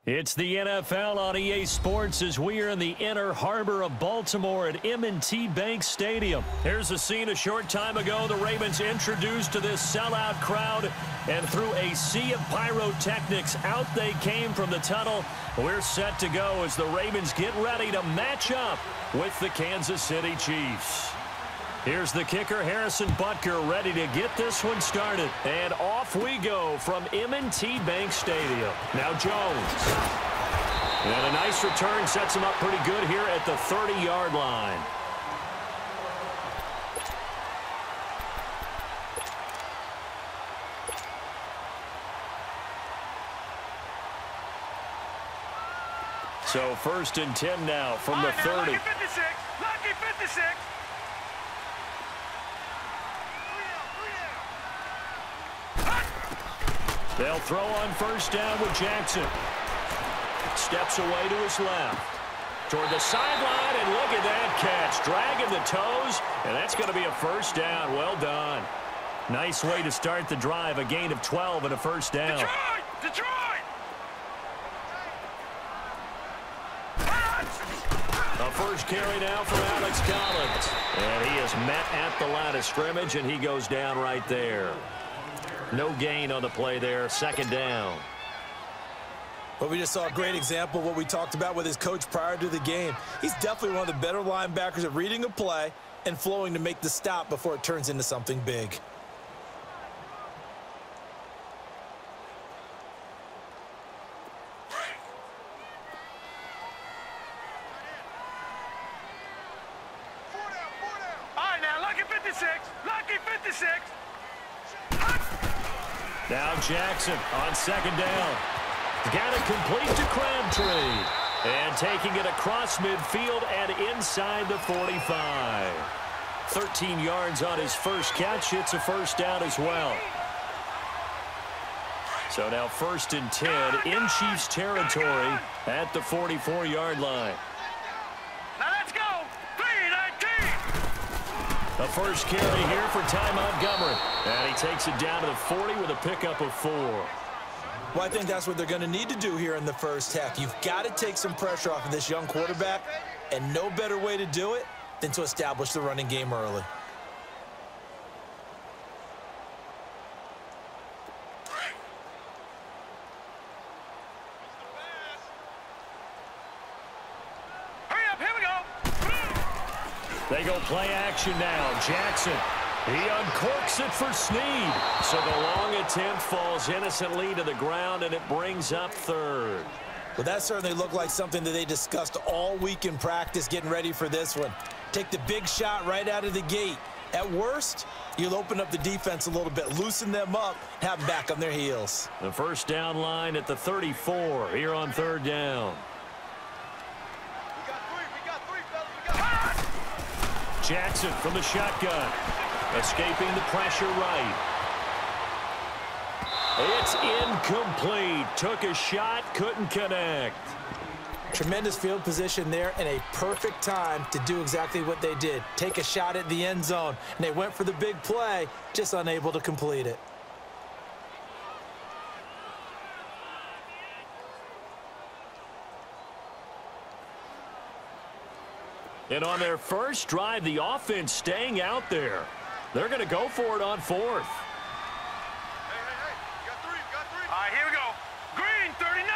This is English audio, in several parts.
It's the NFL on EA Sports as we are in the inner harbor of Baltimore at M&T Bank Stadium. Here's a scene a short time ago. The Ravens introduced to this sellout crowd, and through a sea of pyrotechnics, out they came from the tunnel. We're set to go as the Ravens get ready to match up with the Kansas City Chiefs. Here's the kicker, Harrison Butker, ready to get this one started. And off we go from M&T Bank Stadium. Now Jones. And a nice return sets him up pretty good here at the 30-yard line. So 1st and 10 now from the 30. Lucky 56. Lucky 56. They'll throw on 1st down with Jackson. Steps away to his left. Toward the sideline, and look at that catch. Dragging the toes, and that's going to be a 1st down. Well done. Nice way to start the drive. A gain of 12 and a 1st down. Detroit! A 1st carry now for Alex Collins. And he is met at the line of scrimmage, and he goes down right there. No gain on the play there. 2nd down. Well, we just saw a great example of what we talked about with his coach prior to the game. He's definitely one of the better linebackers at reading a play and flowing to make the stop before it turns into something big. All right, now, lucky 56. Lucky 56. Now Jackson on 2nd down. Got it complete to Crabtree. And taking it across midfield and inside the 45. 13 yards on his first catch. It's a 1st down as well. So now 1st and 10 in Chiefs territory at the 44-yard line. Now let's go. 3-19. A 1st carry here for Ty Montgomery. And he takes it down to the 40 with a pickup of 4. Well, I think that's what they're going to need to do here in the 1st half. You've got to take some pressure off of this young quarterback, and no better way to do it than to establish the running game early. Hurry up, here we go. They go play action now. Jackson. He uncorks it for Snead. So the long attempt falls innocently to the ground, and it brings up 3rd. Well, that certainly looked like something that they discussed all week in practice getting ready for this one. Take the big shot right out of the gate. At worst, you'll open up the defense a little bit, loosen them up, and have them back on their heels. The 1st down line at the 34 here on 3rd down. We got three, fellas. Jackson from the shotgun. Escaping the pressure right. It's incomplete. Took a shot, couldn't connect. Tremendous field position there and a perfect time to do exactly what they did. Take a shot at the end zone. And they went for the big play, just unable to complete it. And on their first drive, the offense staying out there. They're going to go for it on 4th. Hey, got three. All right, here we go. Green, 39.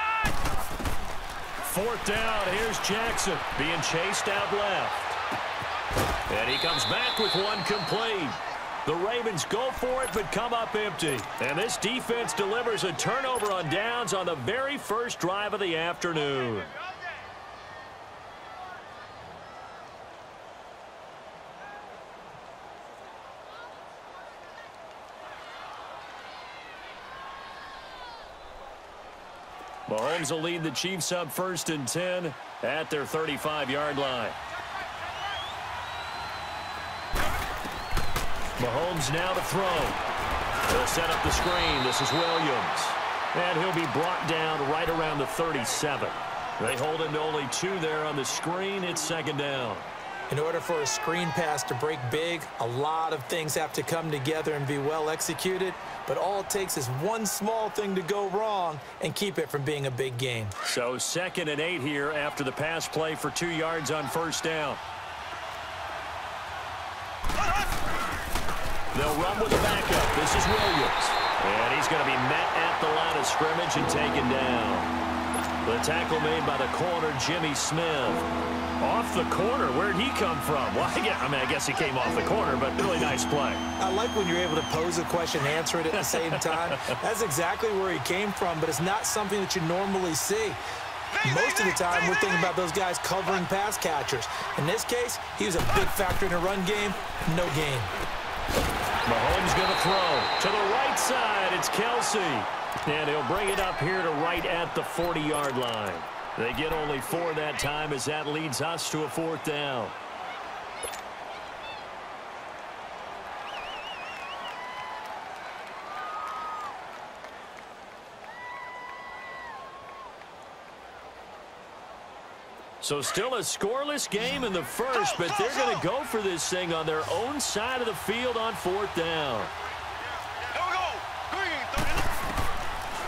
4th down, here's Jackson being chased out left. And he comes back with one complete. The Ravens go for it but come up empty. And this defense delivers a turnover on downs on the very first drive of the afternoon. Mahomes will lead the Chiefs up 1st and 10 at their 35-yard line. Mahomes now to throw. They'll set up the screen. This is Williams. And he'll be brought down right around the 37. They hold him to only 2 there on the screen. It's second down. In order for a screen pass to break big, a lot of things have to come together and be well executed. But all it takes is one small thing to go wrong and keep it from being a big game. So 2nd and 8 here after the pass play for 2 yards on first down. They'll run with the backup. This is Williams. And he's going to be met at the line of scrimmage and taken down. The tackle made by the corner, Jimmy Smith. Off the corner. Where'd he come from? Well, I guess he came off the corner, but really nice play. I like when you're able to pose a question and answer it at the same time. That's exactly where he came from, but it's not something that you normally see. Most of the time, we're thinking about those guys covering pass catchers. In this case, he was a big factor in the run game. No gain. Mahomes going to throw. To the right side, it's Kelsey. And he'll bring it up here to right at the 40-yard line. They get only 4 that time as that leads us to a 4th down. So still a scoreless game in the first, but they're going to go for this thing on their own side of the field on 4th down.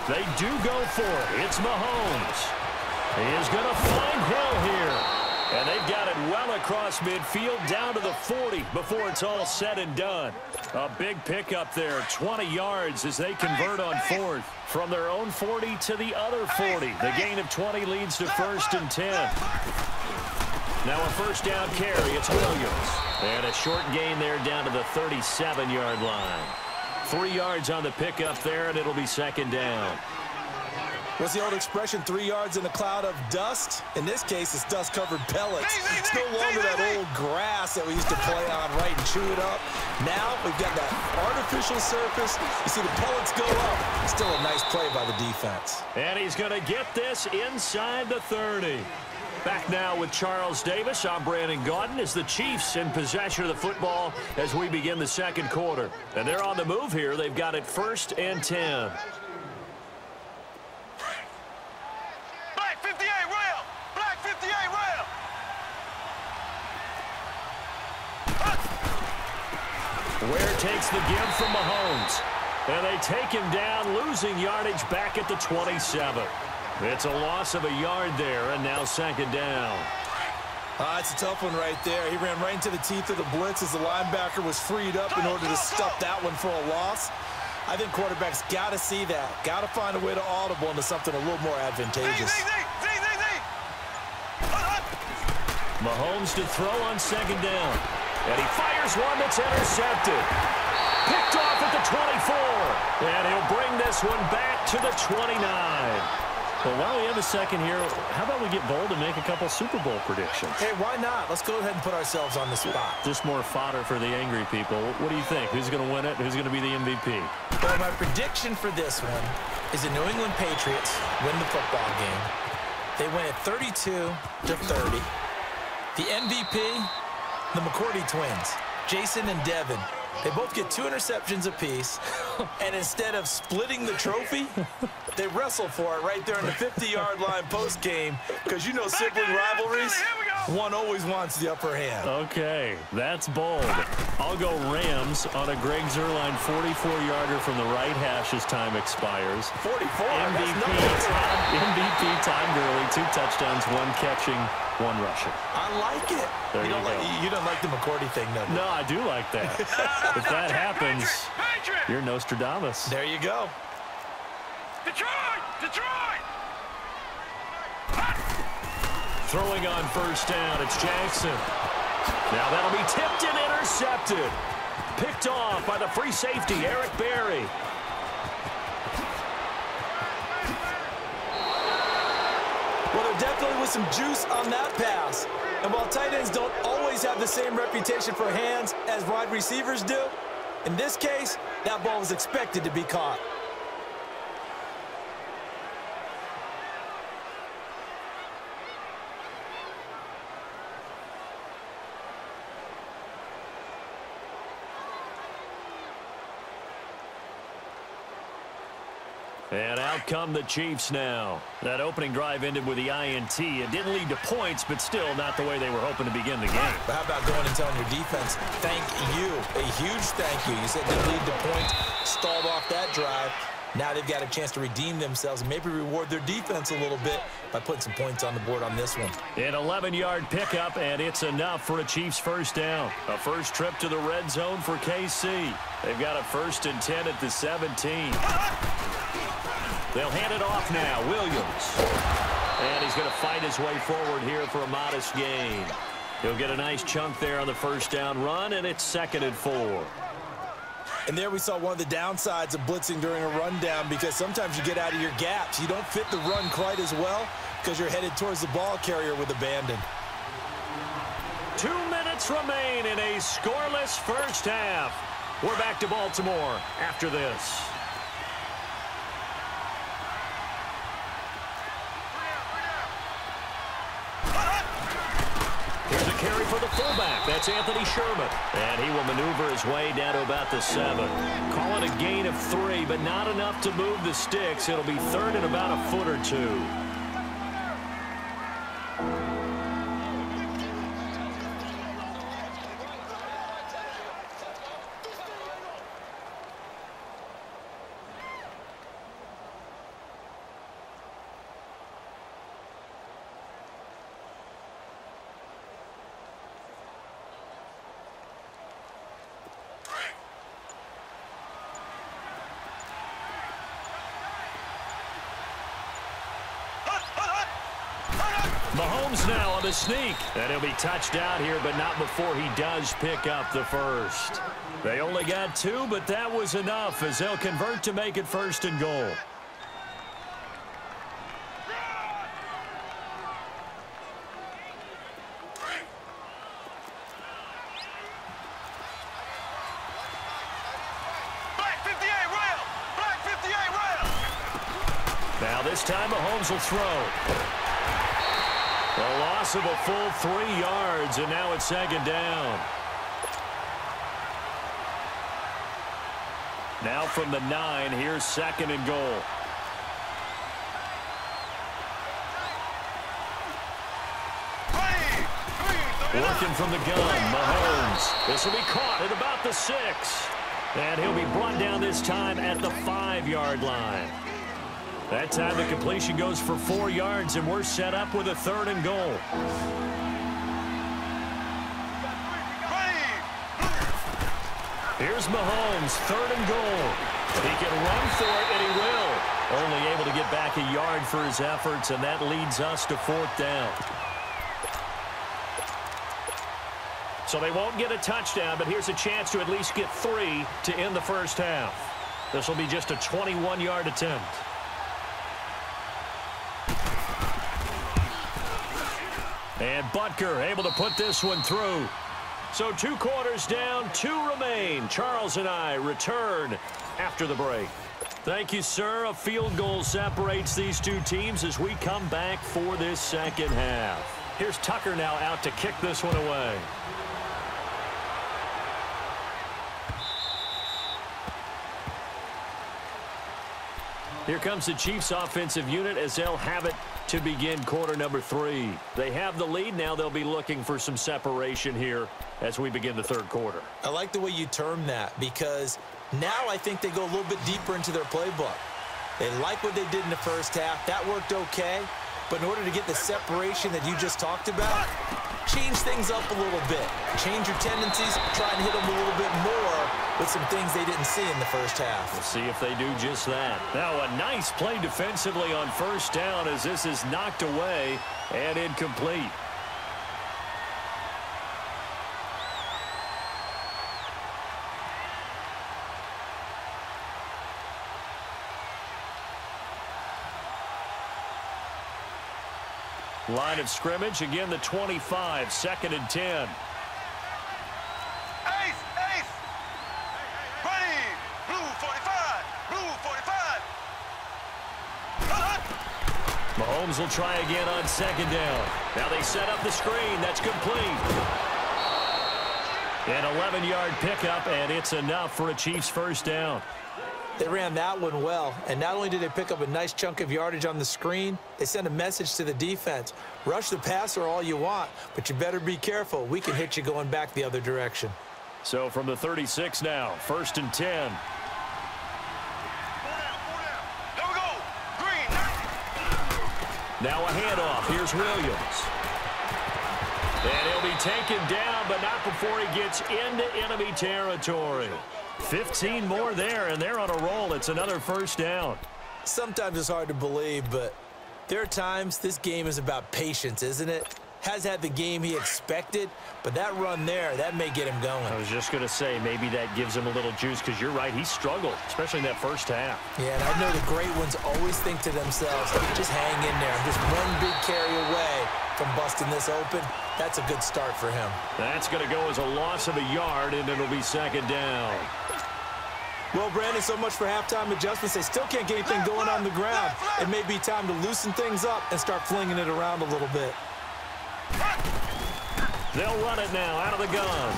They do go for it. It's Mahomes. He is going to find Hill here. And they've got it well across midfield down to the 40 before it's all said and done. A big pickup there, 20 yards as they convert on 4th. From their own 40 to the other 40. The gain of 20 leads to 1st and 10. Now a first down carry. It's Williams. And a short gain there down to the 37-yard line. 3 yards on the pickup there, and it'll be second down. What's the old expression, 3 yards in a cloud of dust? In this case, it's dust-covered pellets. It's no longer that old grass that we used to play on, right, and chew it up. Now we've got that artificial surface. You see the pellets go up. Still a nice play by the defense. And he's going to get this inside the 30. Back now with Charles Davis. I'm Brandon Gaudin as the Chiefs in possession of the football as we begin the second quarter. And they're on the move here. They've got it 1st and 10. Black 58 rail! Black 58 rail! Ware takes the give from Mahomes. And they take him down, losing yardage back at the 27. It's a loss of a yard there, and now second down. It's a tough one right there. He ran right into the teeth of the blitz as the linebacker was freed up in order to stuff that one for a loss. I think quarterbacks got to see that. Got to find a way to audible into something a little more advantageous. Mahomes to throw on second down. And he fires one that's intercepted. Picked off at the 24. And he'll bring this one back to the 29. Well, while we have a second here, how about we get bold and make a couple Super Bowl predictions? Hey, why not? Let's go ahead and put ourselves on the spot. Just more fodder for the angry people. What do you think? Who's going to win it? Who's going to be the MVP? Well, my prediction for this one is the New England Patriots win the football game. They win it 32-30. The MVP, the McCourty twins, Jason and Devin. They both get 2 interceptions apiece, and instead of splitting the trophy, they wrestle for it right there in the 50-yard line post-game, because you know sibling rivalries, one always wants the upper hand. Okay, that's bold. I'll go Rams on a Greg Zuerlein 44-yarder from the right hash as time expires. 44? MVP timed early, 2 touchdowns, 1 catching, 1 rushing. I like it. There you go. You don't like the McCourty thing, no? No, I do like that. If that happens, you're Nostradamus. There you go. Detroit! Detroit! Throwing on first down, it's Jackson. Now that'll be tipped and intercepted. Picked off by the free safety, Eric Berry. Well, there definitely was some juice on that pass. And while tight ends don't always have the same reputation for hands as wide receivers do, in this case, that ball was expected to be caught. And out come the Chiefs now. That opening drive ended with the INT. It didn't lead to points, but still not the way they were hoping to begin the game. But how about going and telling your defense, thank you, a huge thank you. You said it didn't lead to points, stalled off that drive. Now they've got a chance to redeem themselves and maybe reward their defense a little bit by putting some points on the board on this one. An 11-yard pickup, and it's enough for a Chiefs first down. A first trip to the red zone for KC. They've got a 1st and 10 at the 17. They'll hand it off now. Williams. And he's going to fight his way forward here for a modest gain. He'll get a nice chunk there on the first down run, and it's 2nd and 4. And there we saw one of the downsides of blitzing during a rundown, because sometimes you get out of your gaps. You don't fit the run quite as well because you're headed towards the ball carrier with abandon. 2 minutes remain in a scoreless first half. We're back to Baltimore after this. Carry for the fullback. That's Anthony Sherman. And he will maneuver his way down to about the 7. Call it a gain of 3, but not enough to move the sticks. It'll be 3rd and about a foot or 2. Mahomes now on the sneak. And he'll be touched out here, but not before he does pick up the first. They only got 2, but that was enough as they'll convert to make it 1st and goal. Now this time Mahomes will throw. A loss of a full 3 yards, and now it's 2nd down. Now from the 9, here's 2nd and goal. Working from the gun, Mahomes. This will be caught at about the 6. And he'll be brought down this time at the 5-yard line. That time the completion goes for 4 yards, and we're set up with a 3rd and goal. Here's Mahomes, 3rd and goal. He can run for it, and he will. Only able to get back a yard for his efforts, and that leads us to 4th down. So they won't get a touchdown, but here's a chance to at least get 3 to end the first half. This will be just a 21-yard attempt. And Butker able to put this one through. So 2 quarters down, 2 remain. Charles and I return after the break. Thank you, sir. A field goal separates these 2 teams as we come back for this second half. Here's Tucker now out to kick this one away. Here comes the Chiefs offensive unit as they'll have it to begin quarter number 3. They have the lead. Now they'll be looking for some separation here as we begin the 3rd quarter. I like the way you term that, because now I think they go a little bit deeper into their playbook. They like what they did in the first half. That worked okay. But in order to get the separation that you just talked about, change things up a little bit. Change your tendencies, try and hit them a little bit more with some things they didn't see in the first half. We'll see if they do just that. Now a nice play defensively on first down as this is knocked away and incomplete. Line of scrimmage, again the 25, 2nd and 10. Ace! Ready! Blue 45! Blue 45! Mahomes will try again on 2nd down. Now they set up the screen. That's complete. An 11-yard pickup, and it's enough for a Chiefs first down. They ran that one well, and not only did they pick up a nice chunk of yardage on the screen, they sent a message to the defense. Rush the passer all you want, but you better be careful. We can hit you going back the other direction. So from the 36 now, 1st and 10. Now a handoff. Here's Williams. And he'll be taken down, but not before he gets into enemy territory. 15 more there, and they're on a roll. It's another 1st down. Sometimes it's hard to believe, but there are times this game is about patience, isn't it? Has had the game he expected, but that run there, that may get him going. I was just going to say, maybe that gives him a little juice, because you're right, he struggled, especially in that first half. Yeah, and I know the great ones always think to themselves, just hang in there. I'm just one big carry away from busting this open. That's a good start for him. That's going to go as a loss of a yard, and it'll be 2nd down. Well, Brandon, so much for halftime adjustments. They still can't get anything going on the ground. It may be time to loosen things up and start flinging it around a little bit. They'll run it now out of the gun.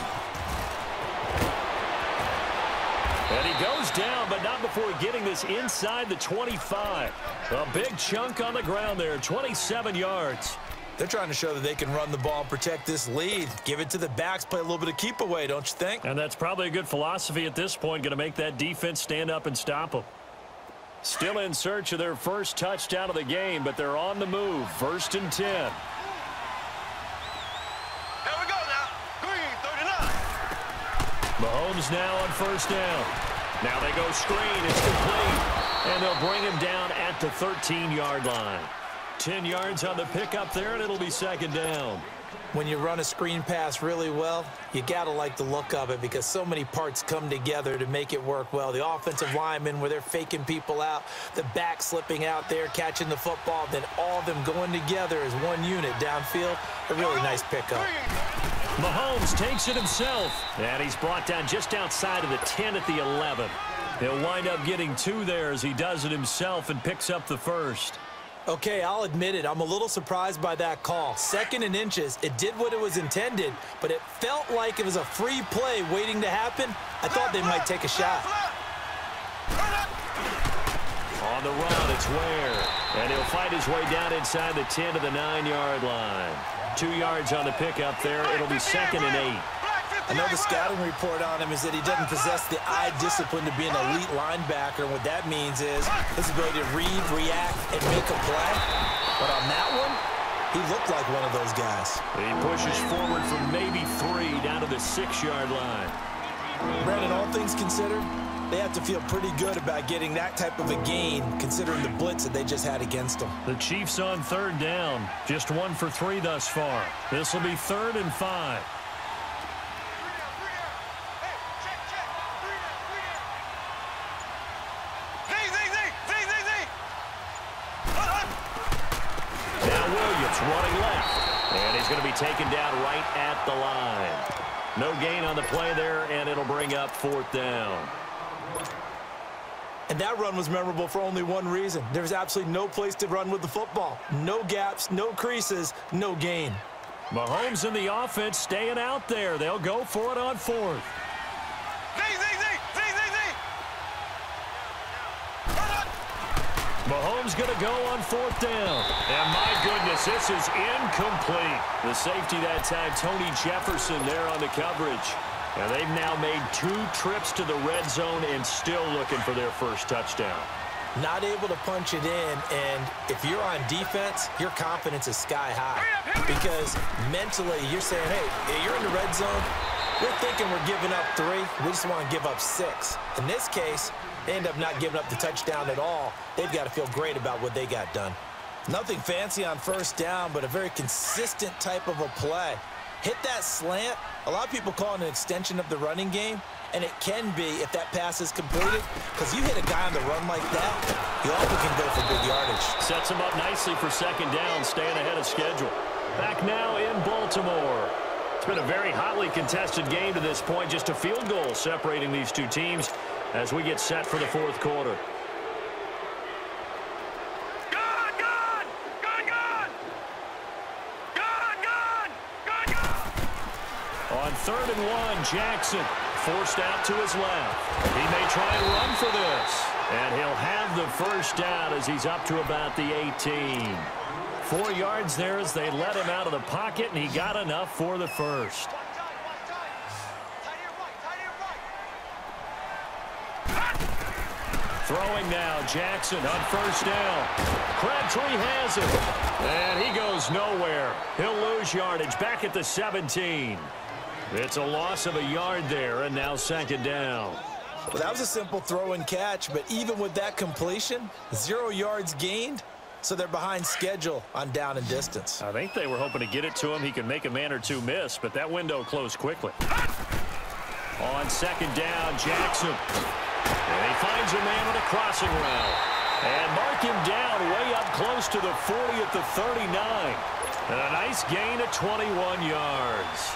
And he goes down, but not before getting this inside the 25. A big chunk on the ground there, 27 yards. They're trying to show that they can run the ball and protect this lead. Give it to the backs, play a little bit of keep away, don't you think? And that's probably a good philosophy at this point, going to make that defense stand up and stop them. Still in search of their first touchdown of the game, but they're on the move. 1st and 10. Here we go now. Green, 39. Mahomes now on 1st down. Now they go screen. It's complete. And they'll bring him down at the 13-yard line. 10 yards on the pickup there, and it'll be 2nd down. When you run a screen pass really well, you got to like the look of it because so many parts come together to make it work well. The offensive linemen where they're faking people out, the back slipping out there, catching the football, then all of them going together as one unit downfield. A really nice pickup. Mahomes takes it himself, and he's brought down just outside of the 10 at the 11. He'll wind up getting 2 there as he does it himself and picks up the 1st. Okay, I'll admit it. I'm a little surprised by that call. 2nd and inches. It did what it was intended, but it felt like it was a free play waiting to happen. I thought they might take a shot. On the run, it's Ware. And he'll fight his way down inside the 10 to the 9-yard line. 2 yards on the pickup there. It'll be 2nd and 8. I know the scouting report on him is that he doesn't possess the eye discipline to be an elite linebacker. And what that means is his ability to read, react, and make a play. But on that one, he looked like one of those guys. He pushes forward from maybe 3 down to the 6-yard line. Brandon, all things considered, they have to feel pretty good about getting that type of a gain considering the blitz that they just had against them. The Chiefs on 3rd down. Just 1 for 3 thus far. This will be 3rd and 5. Running left, and he's going to be taken down right at the line. No gain on the play there, and it'll bring up 4th down. And that run was memorable for only one reason. There was absolutely no place to run with the football. No gaps, no creases, no gain. Mahomes and the offense staying out there. They'll go for it on 4th. Mahomes going to go on 4th down. And my goodness, this is incomplete. The safety that time, Tony Jefferson there on the coverage. And they've now made 2 trips to the red zone and still looking for their first touchdown. Not able to punch it in, and if you're on defense, your confidence is sky high. Because mentally, you're saying, hey, you're in the red zone. We're thinking we're giving up 3. We just want to give up 6. In this case, they end up not giving up the touchdown at all. They've got to feel great about what they got done. Nothing fancy on 1st down, but a very consistent type of a play. Hit that slant. A lot of people call it an extension of the running game, and it can be if that pass is completed, because you hit a guy on the run like that, you often can go for big yardage. Sets him up nicely for 2nd down, staying ahead of schedule. Back now in Baltimore. It's been a very hotly contested game to this point, just a field goal separating these 2 teams as we get set for the 4th quarter. On 3rd and 1, Jackson forced out to his left. He may try and run for this. And he'll have the first down as he's up to about the 18. 4 yards there as they let him out of the pocket, and he got enough for the first. Throwing now, Jackson on first down. Crabtree has it. And he goes nowhere. He'll lose yardage back at the 17. It's a loss of a yard there, and now second down. Well, that was a simple throw and catch, but even with that completion, 0 yards gained, so they're behind schedule on down and distance. I think they were hoping to get it to him. He could make a man or two miss, but that window closed quickly. On second down, Jackson. And he finds a man on a crossing route. And mark him down way up close to the 40 at the 39. And a nice gain of 21 yards.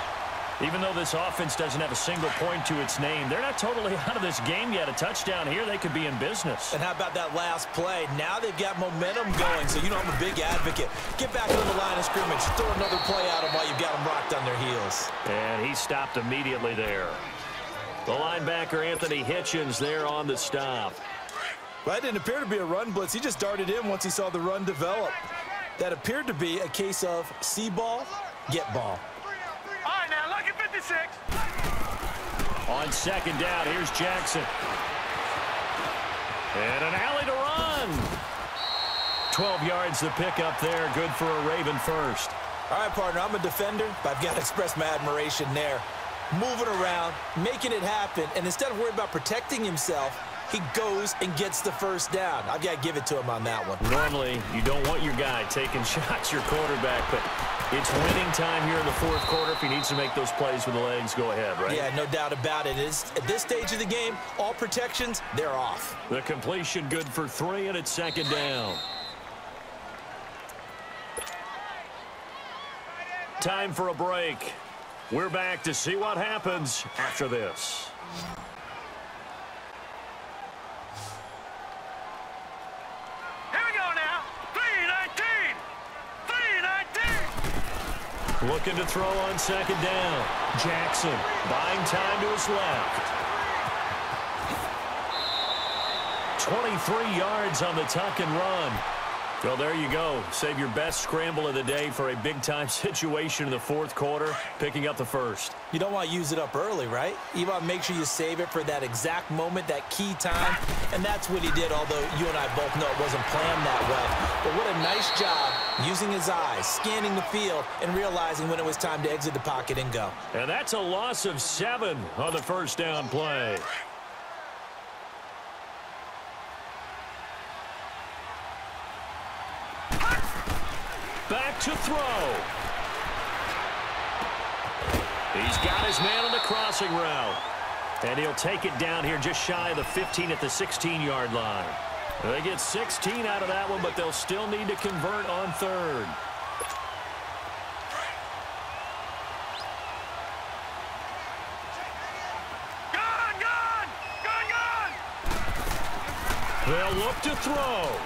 Even though this offense doesn't have a single point to its name, they're not totally out of this game yet. A touchdown here, they could be in business. And how about that last play? Now they've got momentum going, so you know I'm a big advocate. Get back on the line of scrimmage. Throw another play at them while you've got them rocked on their heels. And he stopped immediately there. The linebacker, Anthony Hitchens, there on the stop. Well, that didn't appear to be a run blitz. He just darted in once he saw the run develop. That appeared to be a case of see ball, get ball. All right, now, look at 56. On second down, here's Jackson. And an alley to run. 12 yards the pickup there. Good for a Raven first. All right, partner, I'm a defender, but I've got to express my admiration there. Moving around, making it happen, and instead of worrying about protecting himself, he goes and gets the first down. I've got to give it to him on that one. Normally, you don't want your guy taking shots, your quarterback, but it's winning time here in the fourth quarter. If he needs to make those plays with the legs, go ahead, right? Yeah, no doubt about it. At this stage of the game, all protections, they're off. The completion good for 3, and it's second down. Time for a break. We're back to see what happens after this. Here we go now. 3-19. 3-19. Looking to throw on second down. Jackson buying time to his left. 23 yards on the tuck and run. Well, there you go. Save your best scramble of the day for a big-time situation in the fourth quarter, picking up the first. You don't want to use it up early, right? You want to make sure you save it for that exact moment, that key time, and that's what he did, although you and I both know it wasn't planned that well. But what a nice job using his eyes, scanning the field, and realizing when it was time to exit the pocket and go. And that's a loss of 7 on the first down play. Back to throw. He's got his man on the crossing route. And he'll take it down here just shy of the 15 at the 16-yard line. They get 16 out of that one, but they'll still need to convert on third. Gone! They'll look to throw.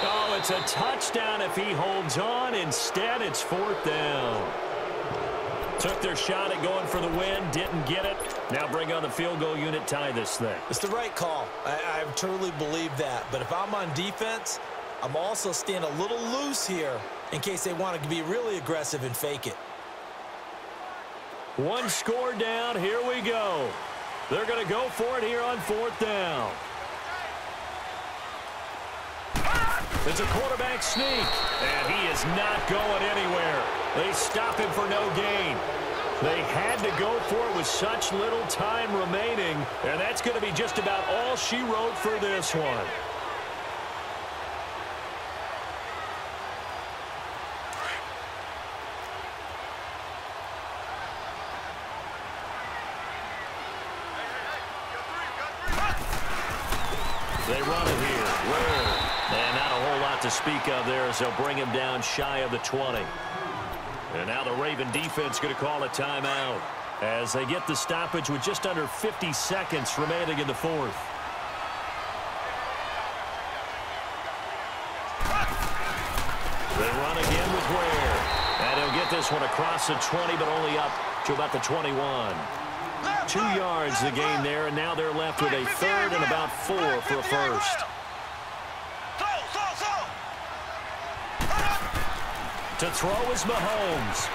Oh, it's a touchdown if he holds on. Instead, it's fourth down. Took their shot at going for the win, didn't get it. Now bring on the field goal unit, tie this thing. It's the right call. I truly believe that. But if I'm on defense, I'm also staying a little loose here in case they want to be really aggressive and fake it. One score down. Here we go. They're going to go for it here on fourth down. It's a quarterback sneak, and he is not going anywhere. They stop him for no gain. They had to go for it with such little time remaining, and that's going to be just about all she wrote for this one. They run it here. Where? And not a whole lot to speak of there as they'll bring him down shy of the 20. And now the Raven defense going to call a timeout as they get the stoppage with just under 50 seconds remaining in the fourth. They run again with Ware. And he'll get this one across the 20, but only up to about the 21. 2 yards the gain there, and now they're left with a third and about 4 for a first. To throw is Mahomes.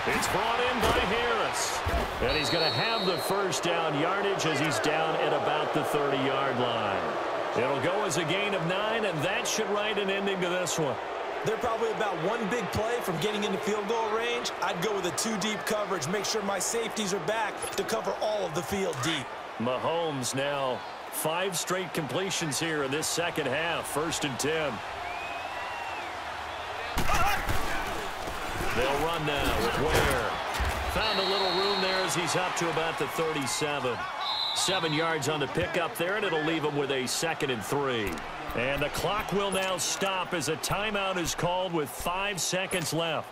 It's brought in by Harris. And he's going to have the first down yardage as he's down at about the 30-yard line. It'll go as a gain of 9, and that should write an ending to this one. They're probably about one big play from getting into field goal range. I'd go with a 2-deep coverage, make sure my safeties are back to cover all of the field deep. Mahomes now 5 straight completions here in this second half. 1st and 10. They'll run now with Ware. Found a little room there as he's up to about the 37. 7 yards on the pickup there, and it'll leave him with a 2nd and 3. And the clock will now stop as a timeout is called with 5 seconds left.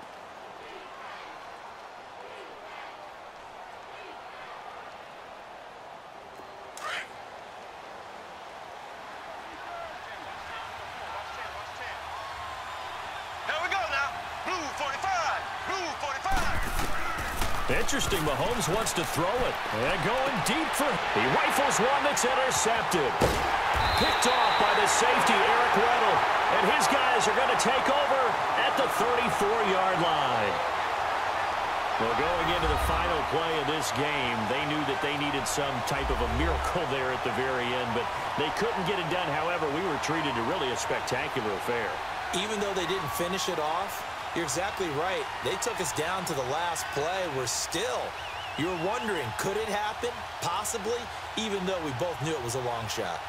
Interesting, Mahomes wants to throw it. And going deep for... He rifles one that's intercepted. Picked off by the safety, Eric Weddle. And his guys are going to take over at the 34-yard line. Well, going into the final play of this game, they knew that they needed some type of a miracle there at the very end, but they couldn't get it done. However, we were treated to really a spectacular affair. Even though they didn't finish it off, you're exactly right. They took us down to the last play. You're wondering, could it happen? Possibly, even though we both knew it was a long shot.